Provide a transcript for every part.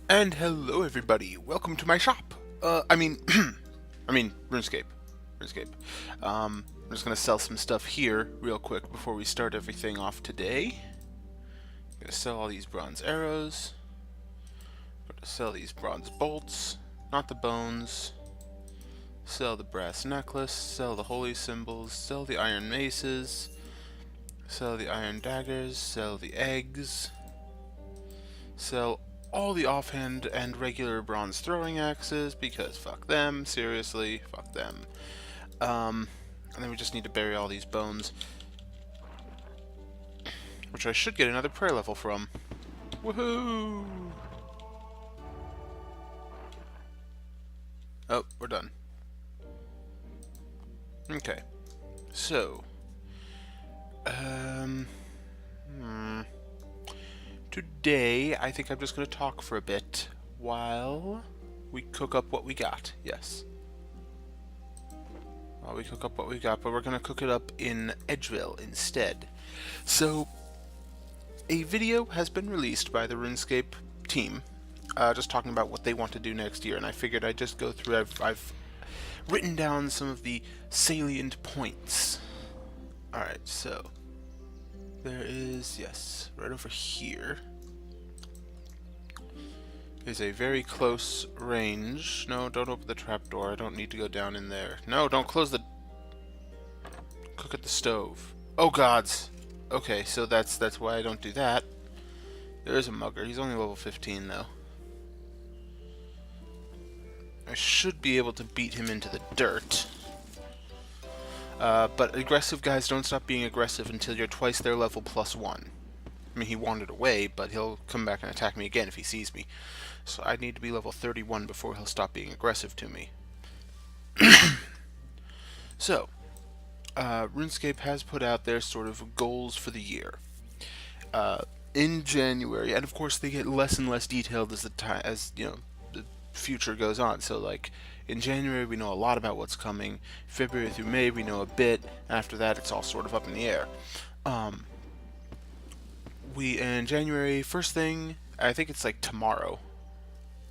And hello everybody, welcome to my shop. I mean, I mean, Runescape. Runescape. I'm just gonna sell some stuff here real quick before we start everything off today. I'm gonna sell all these bronze arrows. I'm gonna sell these bronze bolts, not the bones. Sell the brass necklace, sell the holy symbols, sell the iron maces, sell the iron daggers, sell the eggs, sell all the offhand and regular bronze throwing axes, because fuck them, seriously, fuck them. And then we just need to bury all these bones, which I should get another prayer level from. Woohoo! Oh, we're done. Okay, so, today I think I'm just going to talk for a bit while we cook up what we got, yes. While we cook up what we got, but we're going to cook it up in Edgeville instead. So, a video has been released by the Runescape team, just talking about what they want to do next year, and I figured I'd just go through. I've written down some of the salient points. Alright, so there is, yes, right over here is a very close range. No, don't open the trapdoor. I don't need to go down in there. No, don't close the... Cook at the stove. Oh, gods. Okay, so that's why I don't do that. There is a mugger. He's only level 15, though. I should be able to beat him into the dirt. But aggressive guys don't stop being aggressive until you're twice their level +1. I mean, he wandered away, but he'll come back and attack me again if he sees me. So I need to be level 31 before he'll stop being aggressive to me. So, RuneScape has put out their sort of goals for the year. In January, and of course they get less and less detailed as the future goes on. So like in January we know a lot about what's coming. February through May we know a bit. After that it's all sort of up in the air. We in January, first thing, I think it's like tomorrow.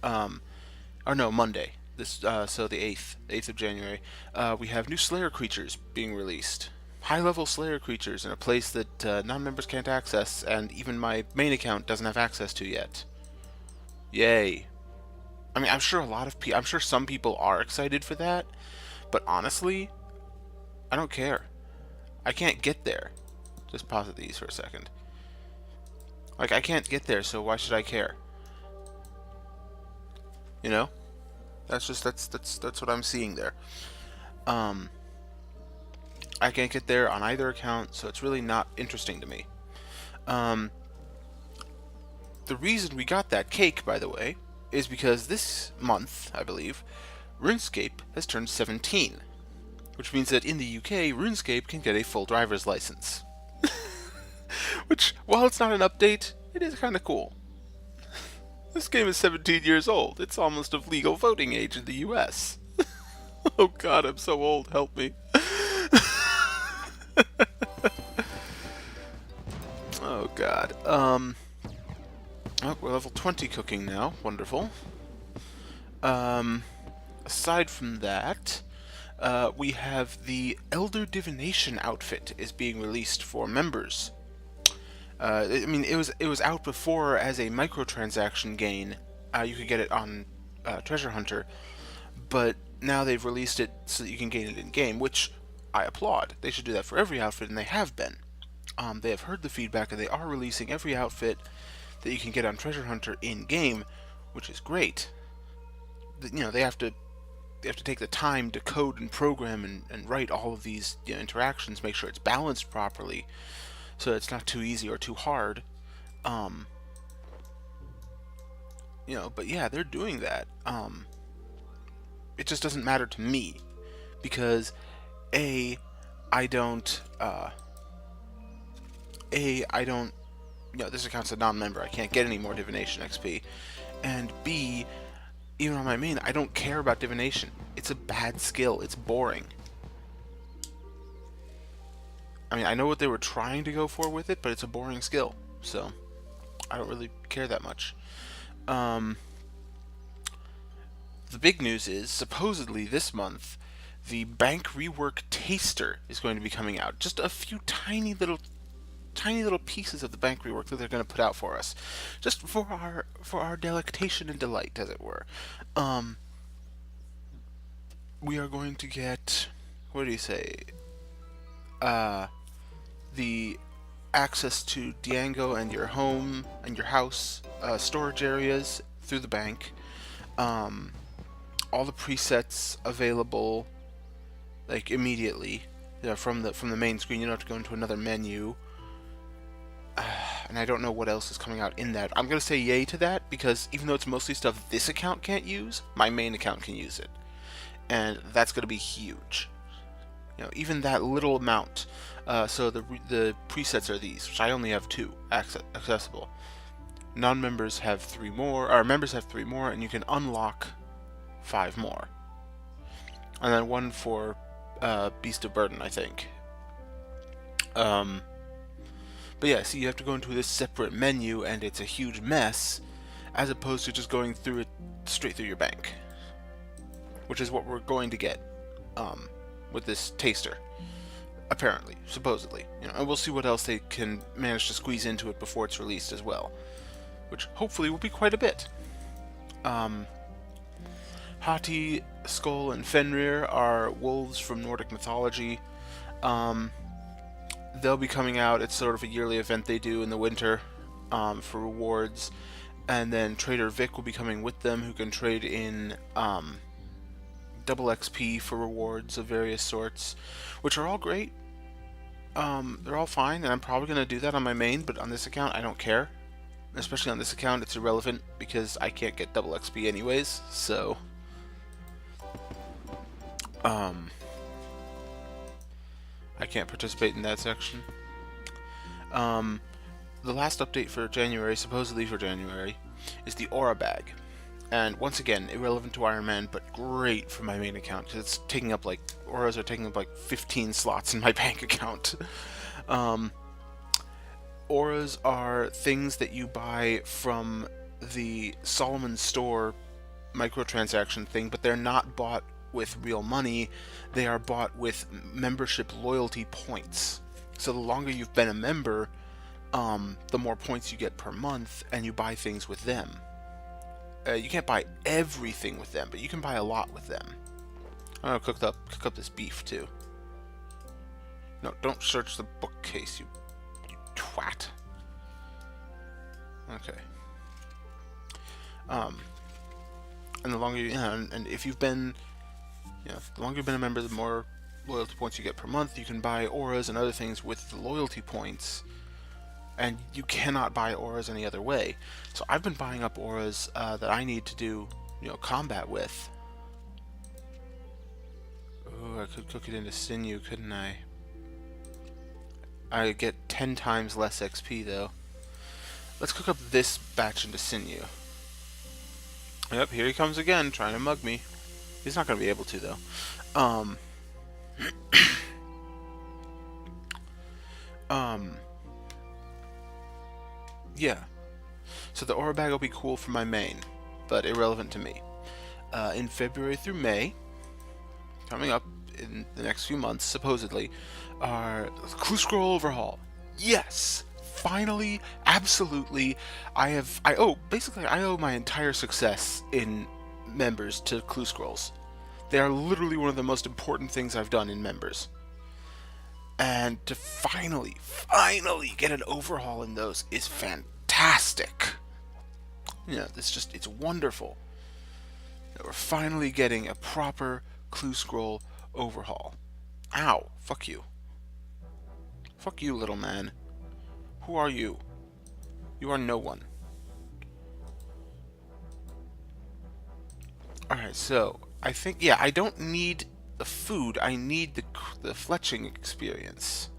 Or no, Monday. This so the 8th of January. We have new Slayer creatures being released. High-level Slayer creatures in a place that non-members can't access, and even my main account doesn't have access to yet. Yay. I mean, I'm sure I'm sure some people are excited for that, but honestly, I don't care. I can't get there. Just pause at these for a second. Like, I can't get there, so why should I care? You know? That's what I'm seeing there. I can't get there on either account, so it's really not interesting to me. The reason we got that cake, by the way, is because this month, I believe, RuneScape has turned 17, which means that in the UK, RuneScape can get a full driver's license. Which, while it's not an update, it is kind of cool. This game is 17 years old. It's almost of legal voting age in the US. Oh god, I'm so old, help me. Oh god. Oh, we're level 20 cooking now. Wonderful. Aside from that, we have the Elder Divination outfit is being released for members. I mean, it was out before as a microtransaction gain. You could get it on Treasure Hunter, but now they've released it so that you can gain it in game, which I applaud. They should do that for every outfit, and they have been. They have heard the feedback, and they are releasing every outfit that you can get on Treasure Hunter in game, which is great. You know, they have to take the time to code and program and write all of these interactions, make sure it's balanced properly, so it's not too easy or too hard. But yeah, they're doing that. It just doesn't matter to me because I don't this account's a non-member. I can't get any more divination XP, and B, even on my main, I don't care about divination. It's a bad skill. It's boring. I mean, I know what they were trying to go for with it, but it's a boring skill, so I don't really care that much. the big news is, supposedly this month, the Bank Rework Taster is going to be coming out. Just a few tiny little pieces of the Bank Rework that they're going to put out for us, just for our delectation and delight, as it were. We are going to get, what do you say? The access to Diango and your home and your house storage areas through the bank. All the presets available, like, immediately, from the main screen. You don't have to go into another menu. And I don't know what else is coming out in that. I'm gonna say yay to that, because even though it's mostly stuff this account can't use, my main account can use it, and that's gonna be huge. Even that little amount. So the presets are these, which I only have 2 accessible. Non-members have 3 more, or members have 3 more, and you can unlock 5 more. And then 1 for Beast of Burden, I think. But yeah, see, you have to go into this separate menu, and it's a huge mess, as opposed to just going through it straight through your bank, which is what we're going to get with this taster, apparently, supposedly. And we'll see what else they can manage to squeeze into it before it's released as well, which hopefully will be quite a bit. Hati, Skull, and Fenrir are wolves from Nordic mythology. They'll be coming out. It's sort of a yearly event they do in the winter for rewards. And then Trader Vic will be coming with them, who can trade in double XP for rewards of various sorts, which are all great. They're all fine, and I'm probably going to do that on my main, but on this account, I don't care. Especially on this account, it's irrelevant, because I can't get double XP anyways, so... I can't participate in that section. The last update for January, supposedly for January, is the Aura Bag. And once again, irrelevant to Iron Man, but great for my main account, because it's taking up, like, auras are taking up, like, 15 slots in my bank account. Auras are things that you buy from the Solomon Store microtransaction thing, but they're not bought with real money. They are bought with membership loyalty points. So the longer you've been a member, the more points you get per month, and you buy things with them. You can't buy everything with them, but you can buy a lot with them. I'm gonna cook up this beef too. No, don't search the bookcase, you twat. Okay. And the longer and if you've been, the longer you've been a member, the more loyalty points you get per month. You can buy auras and other things with the loyalty points, and you cannot buy auras any other way. So I've been buying up auras that I need to do, combat with. Oh, I could cook it into sinew, couldn't I? I get 10 times less XP though. Let's cook up this batch into sinew. Yep, here he comes again, trying to mug me. He's not going to be able to though. Yeah. So the aura bag will be cool for my main, but irrelevant to me. In February through May, coming up in the next few months, supposedly, are Clue Scroll Overhaul. Yes! Finally, absolutely, I owe my entire success in members to Clue Scrolls. They are literally one of the most important things I've done in members. And to finally get an overhaul in those is fantastic. It's wonderful that we're finally getting a proper Clue Scroll overhaul. Ow, fuck you. Fuck you, little man. Who are you? You are no one. Alright, so, I think, I don't need the food, I need the fletching experience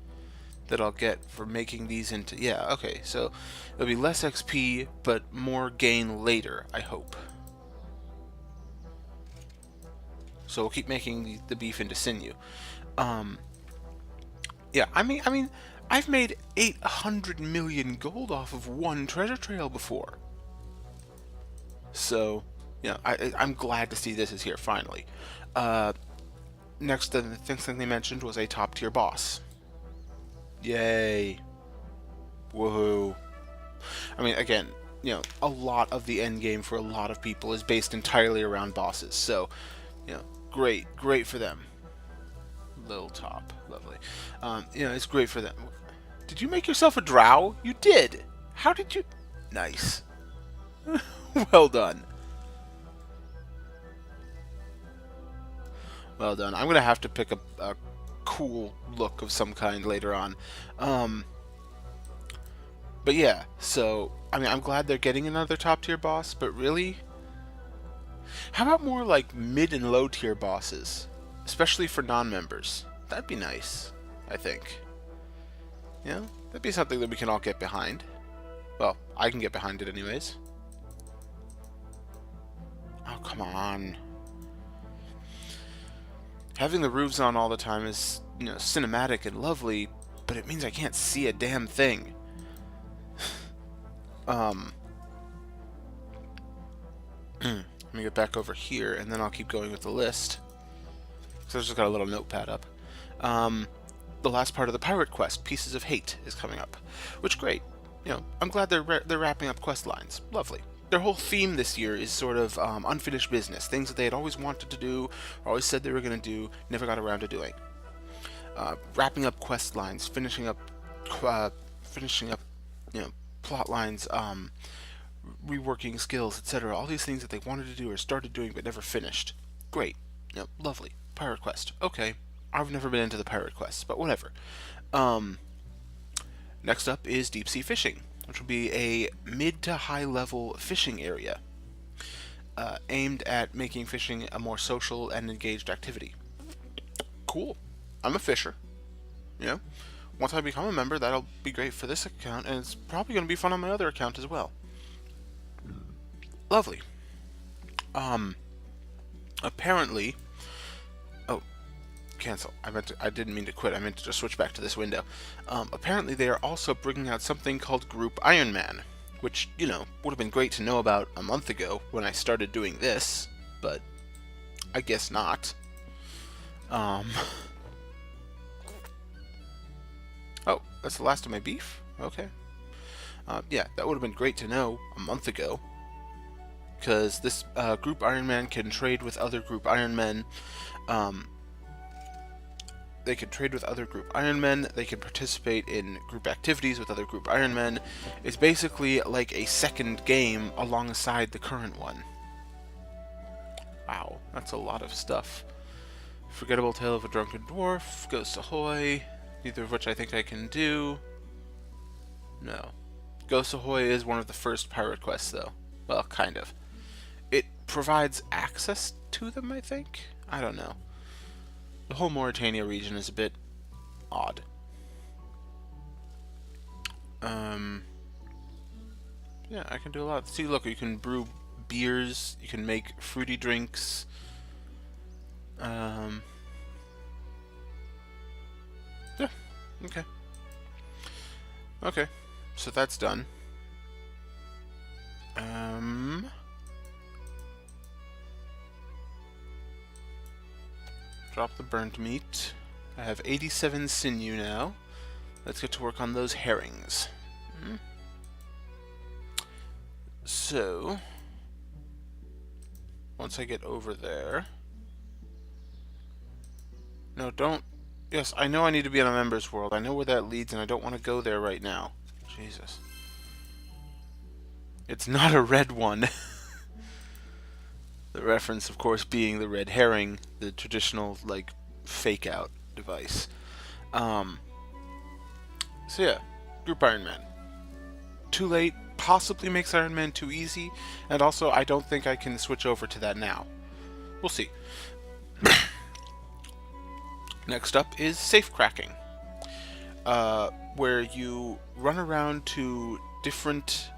that I'll get for making these into, okay, so, it'll be less XP, but more gain later, I hope. So we'll keep making the beef into sinew. I mean, I've made 800 million gold off of one treasure trail before. So, I'm glad to see this is here finally. Next, the next thing they mentioned was a top tier boss. Yay! Woohoo! I mean, again, a lot of the end game for a lot of people is based entirely around bosses. So, great for them. Little top, lovely. It's great for them. Did you make yourself a drow? You did. How did you? Nice. Well done. Well done. I'm gonna have to pick a cool look of some kind later on. But yeah, so I mean, I'm glad they're getting another top tier boss, but really, how about more like mid and low tier bosses, especially for non-members? That'd be nice, I think. That'd be something that we can all get behind. Well, I can get behind it anyways. Oh, come on. Having the roofs on all the time is, cinematic and lovely, but it means I can't see a damn thing. Let me get back over here, and then I'll keep going with the list. So I've just got a little notepad up. The last part of the pirate quest, Pieces of Hate, is coming up, which great. I'm glad they're wrapping up quest lines. Lovely. Their whole theme this year is sort of unfinished business, things that they had always wanted to do, or always said they were going to do, never got around to doing. Wrapping up quest lines, finishing up, plot lines, reworking skills, etc. All these things that they wanted to do or started doing but never finished. Great. Lovely. Pirate quest. Okay. I've never been into the pirate quests, but whatever. Next up is deep sea fishing, which will be a mid to high level fishing area aimed at making fishing a more social and engaged activity. Cool. I'm a fisher. Once I become a member, that'll be great for this account, and it's probably going to be fun on my other account as well. Lovely. Apparently, cancel. I didn't mean to quit. I meant to just switch back to this window. Apparently, they are also bringing out something called Group Iron Man, which, would have been great to know about a month ago when I started doing this, but I guess not. Oh, that's the last of my beef? Okay. Yeah, that would have been great to know a month ago, because this Group Iron Man can trade with other Group Iron Men. They can trade with other Group Iron Men. They can participate in group activities with other Group Iron Men. It's basically like a second game alongside the current one. Wow, that's a lot of stuff. Forgettable Tale of a Drunken Dwarf, Ghost Ahoy, neither of which I think I can do. No. Ghost Ahoy is one of the first pirate quests, though. Well, kind of. It provides access to them, I think? I don't know. The whole Mauritania region is a bit odd. Yeah, I can do a lot. See, look, you can brew beers, you can make fruity drinks. Yeah, okay. Okay, so that's done. Drop the burnt meat. I have 87 sinew now. Let's get to work on those herrings. So, once I get over there... No, don't... Yes, I know I need to be in a member's world. I know where that leads, and I don't want to go there right now. Jesus. It's not a red one. The reference, of course, being the red herring, the traditional, like, fake-out device. So yeah, Group Iron Man. Too late, possibly makes Iron Man too easy, and also I don't think I can switch over to that now. We'll see. Next up is safe cracking, where you run around to different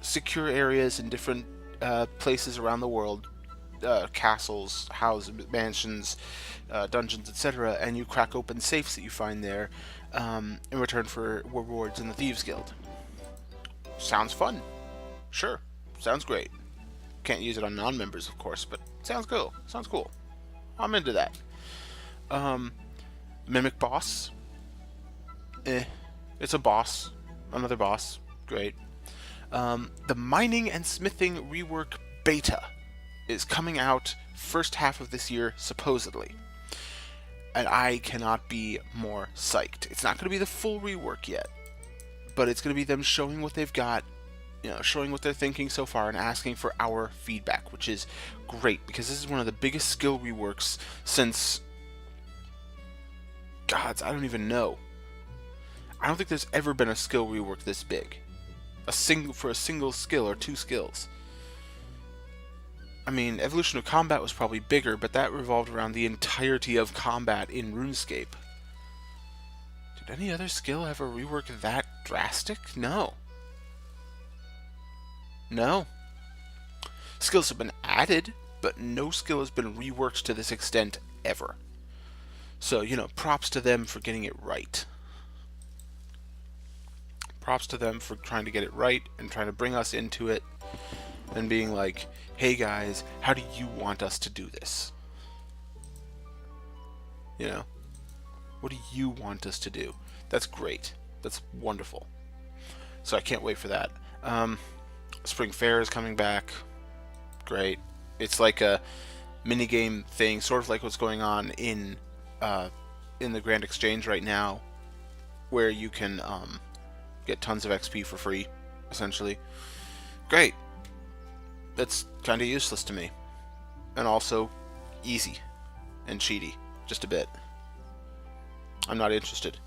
secure areas in different places around the world, castles, houses, mansions, dungeons, etc., and you crack open safes that you find there in return for rewards in the Thieves Guild. Sounds fun. Sure. Sounds great. Can't use it on non-members, of course, but sounds cool. Sounds cool. I'm into that. Mimic boss. It's a boss. Another boss. Great. The mining and smithing rework beta is coming out first half of this year, supposedly. And I cannot be more psyched. It's not going to be the full rework yet, but it's going to be them showing what they've got, showing what they're thinking so far and asking for our feedback, which is great, because this is one of the biggest skill reworks since... Gods, I don't even know. I don't think there's ever been a skill rework this big. For a single skill or two skills. I mean, Evolution of Combat was probably bigger, but that revolved around the entirety of combat in Runescape. Did any other skill ever rework that drastic? No. No. Skills have been added, but no skill has been reworked to this extent ever. So, props to them for getting it right. Props to them for trying to get it right and trying to bring us into it and being like, hey guys, how do you want us to do this? What do you want us to do? That's great. That's wonderful. So I can't wait for that. Spring Fair is coming back. Great. It's like a minigame thing, sort of like what's going on in the Grand Exchange right now, where you can get tons of XP for free, essentially. Great. That's kind of useless to me. And also easy and cheaty. Just a bit. I'm not interested.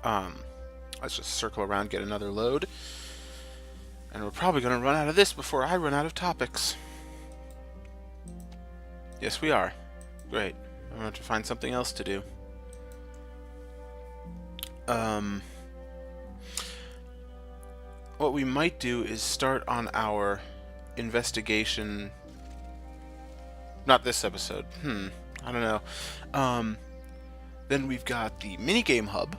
Let's just circle around, get another load. And we're probably going to run out of this before I run out of topics. Yes, we are. Great. I'm going to have to find something else to do. What we might do is start on our investigation. Not this episode. I don't know. Then we've got the minigame hub,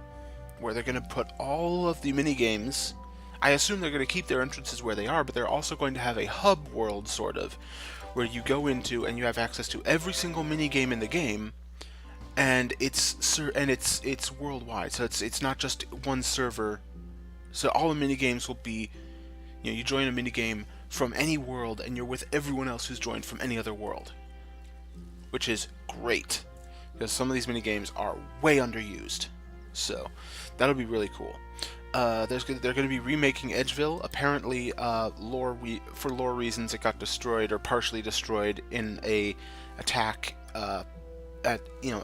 where they're going to put all of the minigames. I assume they're going to keep their entrances where they are, but they're also going to have a hub world, sort of, where you go into and you have access to every single minigame in the game, and it's worldwide. So it's not just one server. So all the minigames will be, you join a minigame from any world, and you're with everyone else who's joined from any other world, which is great, because some of these minigames are way underused. So that'll be really cool. They're going to be remaking Edgeville. Apparently, for lore reasons, it got destroyed or partially destroyed in a attack at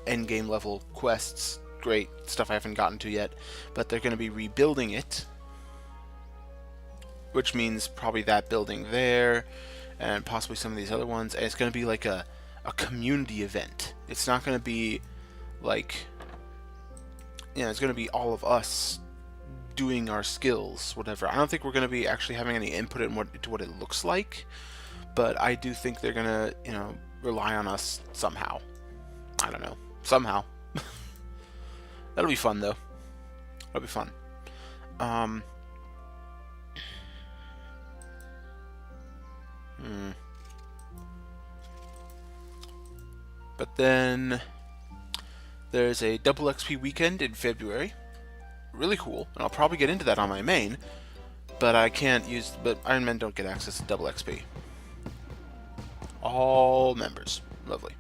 end game level quests. Great stuff I haven't gotten to yet, but they're going to be rebuilding it, which means probably that building there and possibly some of these other ones. And it's going to be like a community event. It's not going to be like, it's going to be all of us doing our skills, whatever. I don't think we're going to be actually having any input into what it looks like, but I do think they're going to, rely on us somehow. I don't know. Somehow. That'll be fun, though. That'll be fun. But then there's a double XP weekend in February. Really cool, and I'll probably get into that on my main, but I can't use. But Iron Men don't get access to double XP. All members, lovely.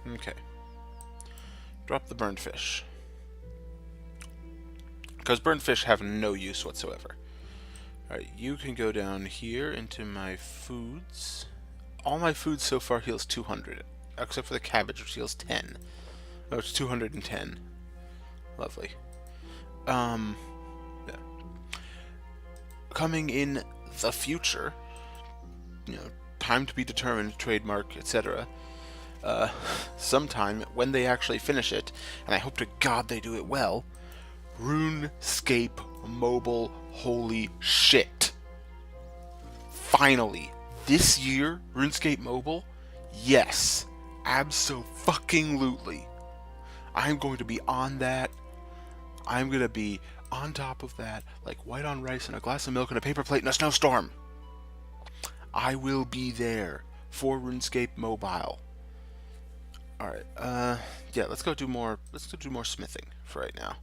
Okay. Drop the burned fish, because burned fish have no use whatsoever. Alright, you can go down here into my foods. All my food so far heals 200, except for the cabbage, which heals 10. Oh, it's 210. Lovely. Yeah. Coming in the future, time to be determined, trademark, etc. Sometime when they actually finish it, and I hope to God they do it well, RuneScape Mobile, holy shit. Finally, this year, RuneScape Mobile, yes, abso-fucking-lutely. I'm going to be on that. I'm gonna be on top of that, like white on rice and a glass of milk and a paper plate in a snowstorm. I will be there for RuneScape Mobile. All right. Yeah. Let's go do more. Let's go do more smithing for right now.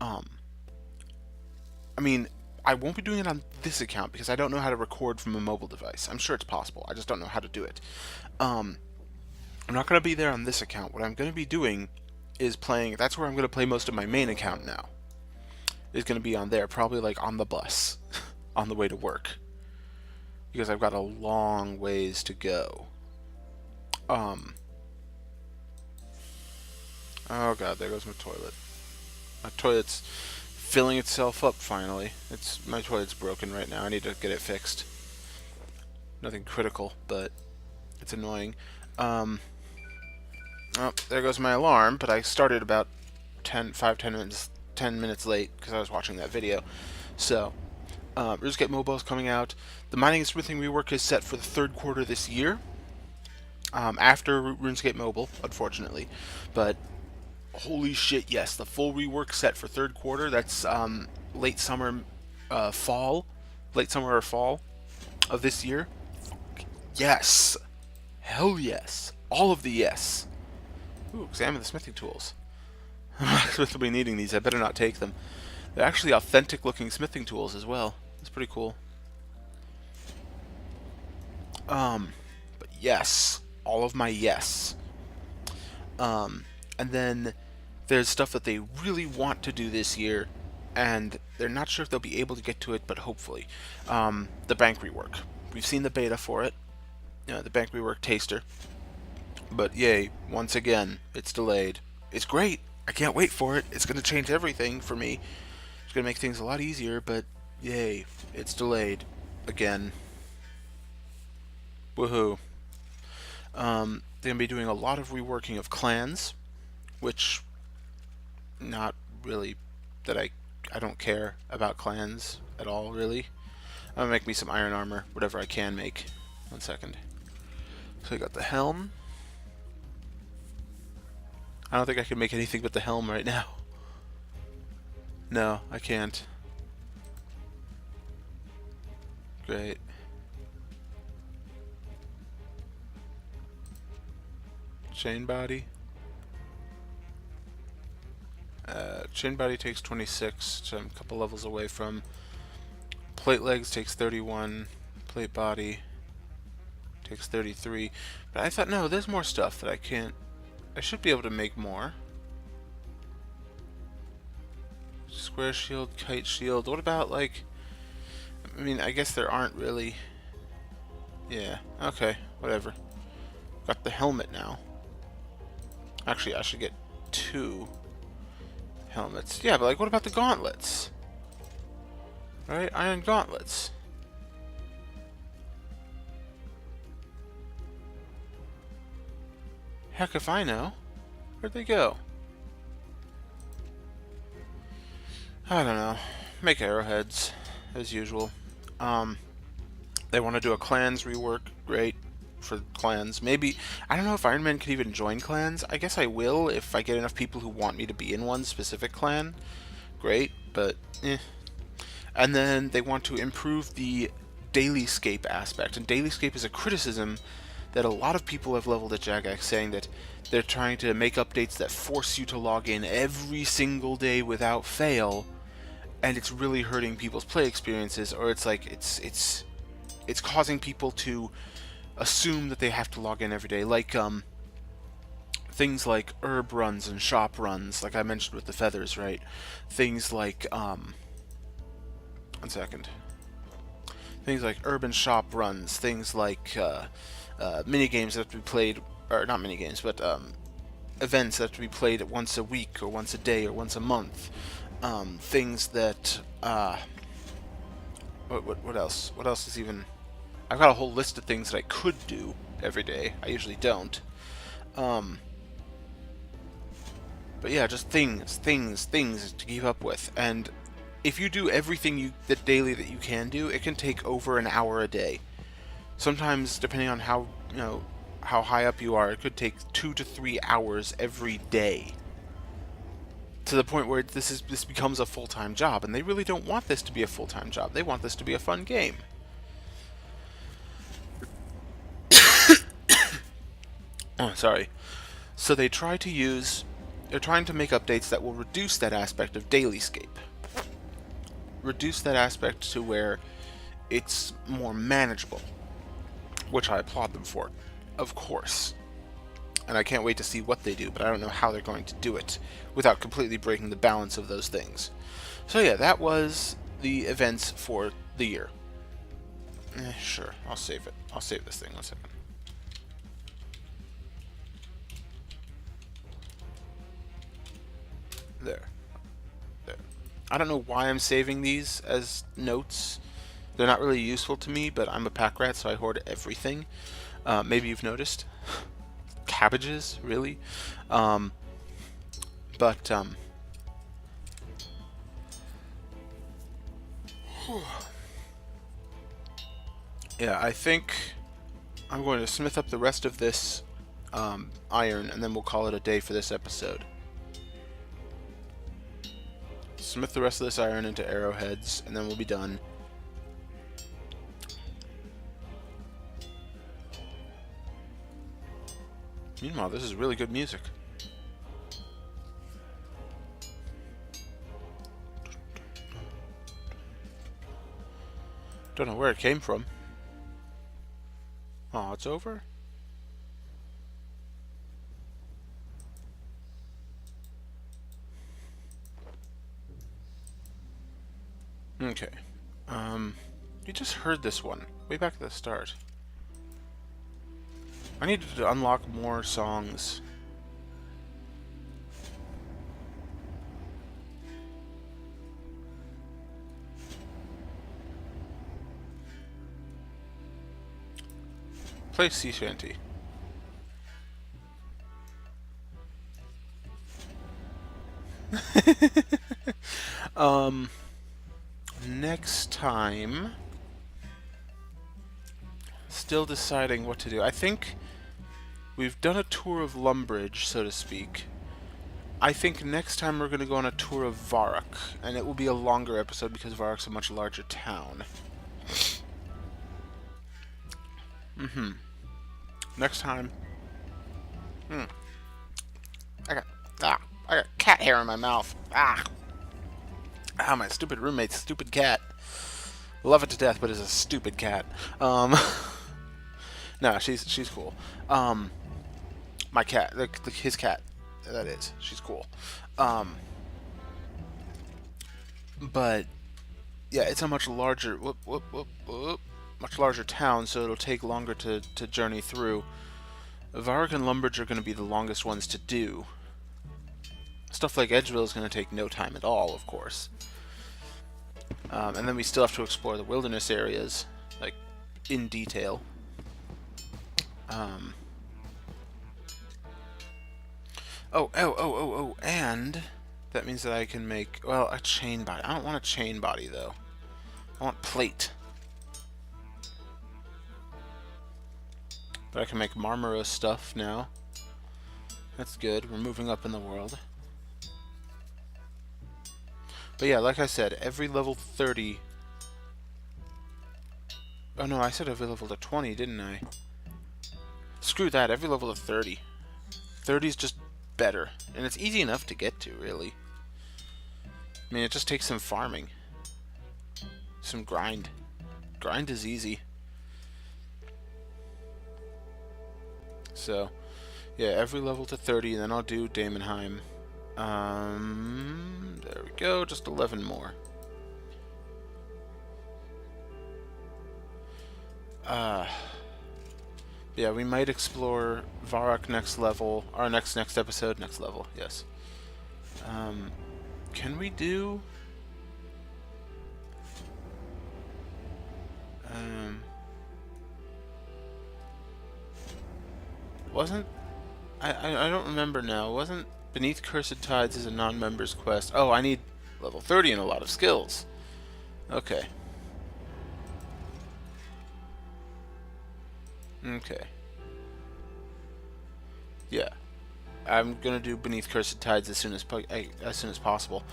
I mean, I won't be doing it on this account because I don't know how to record from a mobile device. I'm sure it's possible. I just don't know how to do it. I'm not going to be there on this account. What I'm going to be doing is playing. That's where I'm going to play most of my main account now. Is going to be on there, probably like on the bus, on the way to work, because I've got a long ways to go. Oh god, there goes my toilet. My toilet's filling itself up finally. My toilet's broken right now. I need to get it fixed. Nothing critical, but it's annoying. Oh, there goes my alarm, but I started about 10 minutes late because I was watching that video. So, RuneScape Mobile is coming out. The mining and smithing rework is set for the third quarter this year. After RuneScape Mobile, unfortunately. But holy shit, yes, the full rework set for third quarter. That's late summer, fall, late summer or fall of this year. Yes, hell yes, all of the yes. Ooh, examine the smithing tools. I'm supposed to be needing these. I better not take them. They're actually authentic-looking smithing tools as well. That's pretty cool. But yes, all of my yes. And then there's stuff that they really want to do this year, and they're not sure if they'll be able to get to it, but hopefully. The bank rework. We've seen the beta for it, the bank rework taster. But yay, once again, it's delayed. It's great. I can't wait for it. It's going to change everything for me. It's going to make things a lot easier, but yay, it's delayed again. Woohoo. They're going to be doing a lot of reworking of clans, which not really that I don't care about clans at all, really. I'm going to make me some iron armor, whatever I can make. 1 second. So I got the helm. I don't think I can make anything but the helm right now. No, I can't. Great. Chain body. Chain body takes 26, so I'm a couple levels away from. Plate legs takes 31. Plate body takes 33. But I thought, no, there's more stuff that I can't. I should be able to make more. Square shield, kite shield. What about, like... I mean, I guess there aren't really... Yeah, okay, whatever. Got the helmet now. Actually, I should get 2 helmets. Yeah, but, like, what about the gauntlets? Right? Iron gauntlets. Heck if I know. Where'd they go? I don't know. Make arrowheads, as usual. They want to do a clans rework. Great. For clans. Maybe, I don't know if Iron Man can even join clans. I guess I will if I get enough people who want me to be in one specific clan. Great, but eh. And then they want to improve the Dailyscape aspect. And Dailyscape is a criticism that a lot of people have leveled at Jagex, saying that they're trying to make updates that force you to log in every single day without fail, and it's really hurting people's play experiences, or it's like it's causing people to assume that they have to log in every day, like things like herb runs and shop runs, like I mentioned with the feathers, right? Things like 1 second. Things like urban shop runs, things like mini games that have to be played, or not mini games, but events that have to be played once a week or once a day or once a month. Things that what else? What else is even? I've got a whole list of things that I could do every day. I usually don't. But yeah, just things to keep up with. And if you do everything daily that you can do, it can take over an hour a day. Sometimes, depending on how how high up you are, it could take 2 to 3 hours every day to the point where this becomes a full-time job, and they really don't want this to be a full-time job. They want this to be a fun game. Oh, sorry. So they're trying to make updates that will reduce that aspect of Dailyscape. Reduce that aspect to where it's more manageable, which I applaud them for, of course. And I can't wait to see what they do, but I don't know how they're going to do it without completely breaking the balance of those things. So yeah, that was the events for the year. Sure, I'll save it. I'll save this thing. 1 second. There. I don't know why I'm saving these as notes. They're not really useful to me, but I'm a pack rat, so I hoard everything. Maybe you've noticed. Cabbages, really? Yeah, I think I'm going to smith up the rest of this iron, and then we'll call it a day for this episode. Smith the rest of this iron into arrowheads, and then we'll be done. Meanwhile, this is really good music. Don't know where it came from. Oh, it's over? Okay. You just heard this one way back at the start. I needed to unlock more songs. Play Sea Shanty. Next time, still deciding what to do. I think we've done a tour of Lumbridge, so to speak. I think next time we're going to go on a tour of Varrock, and it will be a longer episode because Varrock's a much larger town. Next time. I got cat hair in my mouth. My stupid roommate's stupid cat. Love it to death, but is a stupid cat. No, she's cool. My cat, his cat, that is. She's cool. But yeah, it's a much larger, much larger town, so it'll take longer to journey through. Varrock and Lumbridge are going to be the longest ones to do. Stuff like Edgeville is going to take no time at all, of course. And then we still have to explore the wilderness areas, like, in detail. And that means that I can make, well, a chain body. I don't want a chain body, though. I want plate. But I can make Marmara stuff now. That's good. We're moving up in the world. But yeah, like I said, every level 30... Oh no, I said every level to 20, didn't I? Screw that, every level to 30. 30 is just better. And it's easy enough to get to, really. I mean, it just takes some farming. Some grind. Grind is easy. So, yeah, every level to 30, and then I'll do Daemonheim. There we go, just 11 more. Yeah, we might explore Varrock next level, our next episode, next level, yes. Can we do... wasn't... I don't remember now, wasn't Beneath Cursed Tides is a non-member's quest? Oh, I need level 30 and a lot of skills. Okay. Okay. Yeah. I'm gonna do Beneath Cursed Tides as soon as possible.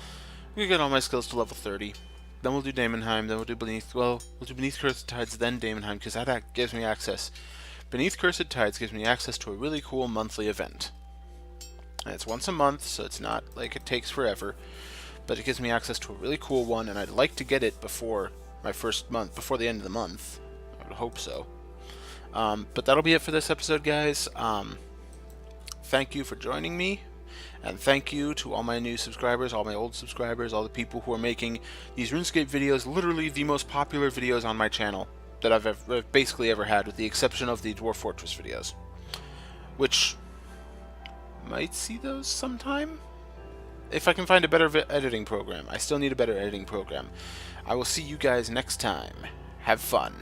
I'm gonna get all my skills to level 30. Then we'll do Daemonheim. Then we'll do we'll do Beneath Cursed Tides, then Daemonheim, because that gives me access. Beneath Cursed Tides gives me access to a really cool monthly event. And it's once a month, so it's not like it takes forever. But it gives me access to a really cool one, and I'd like to get it before my first month, before the end of the month. I would hope so. But that'll be it for this episode, guys. Thank you for joining me, and thank you to all my new subscribers, all my old subscribers, all the people who are making these RuneScape videos, literally the most popular videos on my channel that I've basically ever had, with the exception of the Dwarf Fortress videos, which might see those sometime if I can find a better editing program. I still need a better editing program. I will see you guys next time. Have fun.